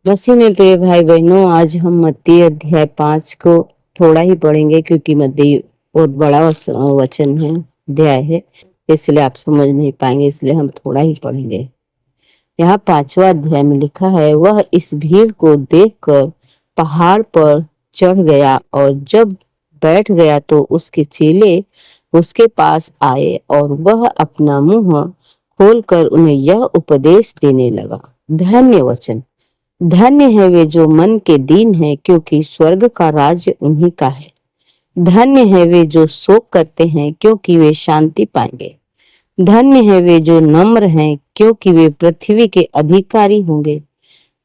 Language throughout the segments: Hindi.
मसीह में प्रिय भाई बहनों, आज हम मत्ती अध्याय 5 को थोड़ा ही पढ़ेंगे क्योंकि मत्ती बहुत बड़ा वचन है, अध्याय है, इसलिए आप समझ नहीं पाएंगे, इसलिए हम थोड़ा ही पढ़ेंगे। यहाँ 5वां अध्याय में लिखा है, वह इस भीड़ को देखकर पहाड़ पर चढ़ गया और जब बैठ गया तो उसके चेले उसके पास आए और वह अपना मुंह खोलकर उन्हें यह उपदेश देने लगा। धन्य वचन। धन्य है वे जो मन के दीन है, क्योंकि स्वर्ग का राज्य उन्हीं का है। धन्य है वे जो शोक करते हैं, क्योंकि वे शांति पाएंगे। धन्य है वे जो नम्र हैं, क्योंकि वे पृथ्वी के अधिकारी होंगे।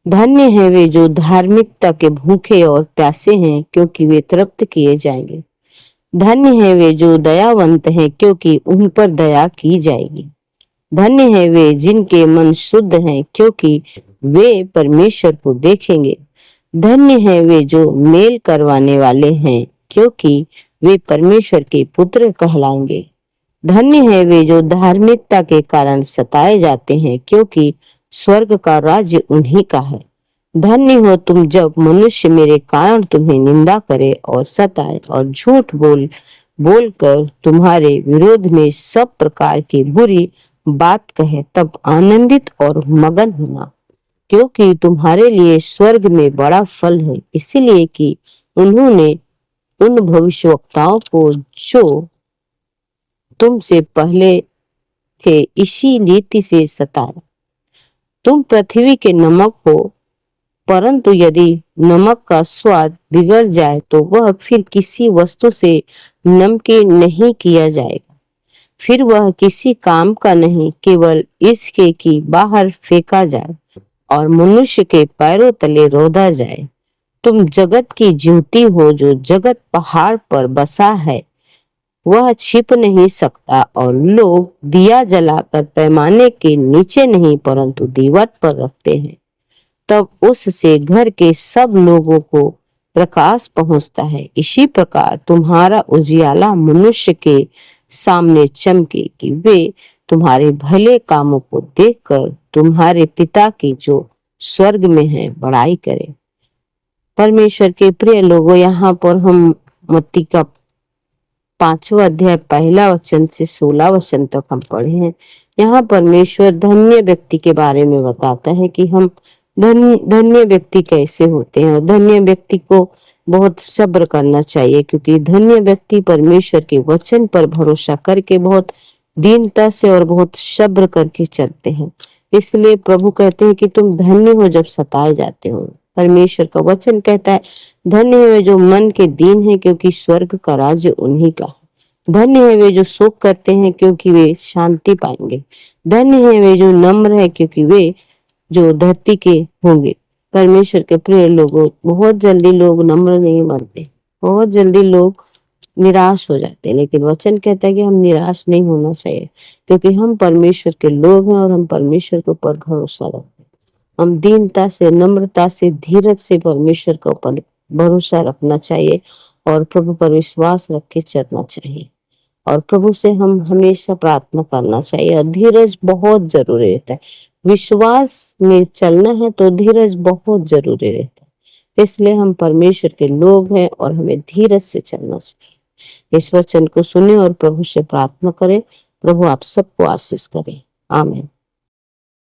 धन्य है वे जो धार्मिकता के भूखे और प्यासे हैं, क्योंकि वे तृप्त किए जाएंगे। धन्य है वे जो दयावंत हैं, क्योंकि उन पर दया की जाएगी। धन्य है वे जिनके मन शुद्ध हैं, क्योंकि वे परमेश्वर को देखेंगे। धन्य है वे जो मेल करवाने वाले हैं, क्योंकि वे परमेश्वर के पुत्र कहलाएंगे। धन्य है वे जो धार्मिकता के कारण सताए जाते हैं, क्योंकि स्वर्ग का राज्य उन्हीं का है। धन्य हो तुम जब मनुष्य मेरे कारण तुम्हें निंदा करे और सताए और झूठ बोलकर तुम्हारे विरोध में सब प्रकार की बुरी बात कहे, तब आनंदित और मगन होना, क्योंकि तुम्हारे लिए स्वर्ग में बड़ा फल है। इसीलिए कि उन्होंने उन भविष्यवक्ताओं को जो तुमसे पहले थे इसी रीति से सताया। तुम पृथ्वी के नमक हो, परंतु यदि नमक का स्वाद बिगड़ जाए तो वह फिर किसी वस्तु से नमकीन नहीं किया जाएगा, फिर वह किसी काम का नहीं, केवल इसके कि बाहर फेंका जाए और मनुष्य के पैरों तले रौंदा जाए। तुम जगत की ज्योति हो। जो जगत पहाड़ पर बसा है वह छिप नहीं सकता, और लोग दिया जलाकर पैमाने के नीचे नहीं परंतु दीवार पर रखते हैं, तब उससे घर के सब लोगों को प्रकाश पहुंचता है। इसी प्रकार तुम्हारा उजियाला मनुष्य के सामने चमके, कि वे तुम्हारे भले कामों को देखकर तुम्हारे पिता की जो स्वर्ग में है बड़ाई करे। परमेश्वर के प्रिय लोगों, यहाँ पर हम मत्ती का 5वां अध्याय 1 वचन से 16 वचन तक हम पढ़े हैं। यहाँ परमेश्वर धन्य व्यक्ति के बारे में बताता है कि हम धन्य व्यक्ति कैसे होते हैं, और धन्य व्यक्ति को बहुत सब्र करना चाहिए, क्योंकि धन्य व्यक्ति परमेश्वर के वचन पर भरोसा करके बहुत दीनता से और बहुत सब्र करके चलते हैं। इसलिए प्रभु कहते हैं कि तुम धन्य हो जब सताए जाते हो। परमेश्वर का वचन कहता है, धन्य है वे जो मन के दीन है, क्योंकि स्वर्ग का राज्य उन्हीं का है। धन्य है वे जो शोक करते हैं, क्योंकि वे शांति पाएंगे। धन्य है वे जो नम्र है, क्योंकि वे जो धरती के होंगे। परमेश्वर के प्रिय लोगों, बहुत जल्दी लोग नम्र नहीं बनते, बहुत जल्दी लोग निराश हो जाते हैं, लेकिन वचन कहता है कि हम निराश नहीं होना चाहिए, क्योंकि हम परमेश्वर के लोग हैं और हम परमेश्वर के ऊपर भरोसा रखते हैं। हम दीनता से, नम्रता से, धीरज से परमेश्वर के ऊपर भरोसा रखना चाहिए और प्रभु पर विश्वास रख के चलना चाहिए, और प्रभु से हम हमेशा प्रार्थना करना चाहिए। और धीरज बहुत जरूरी रहता है। विश्वास में चलना है तो धीरज बहुत जरूरी रहता है। इसलिए हम परमेश्वर के लोग हैं और हमें धीरज से चलना चाहिए। इस वचन को सुने और प्रभु से प्रार्थना करें। प्रभु आप सबको आशीष करे। आमीन।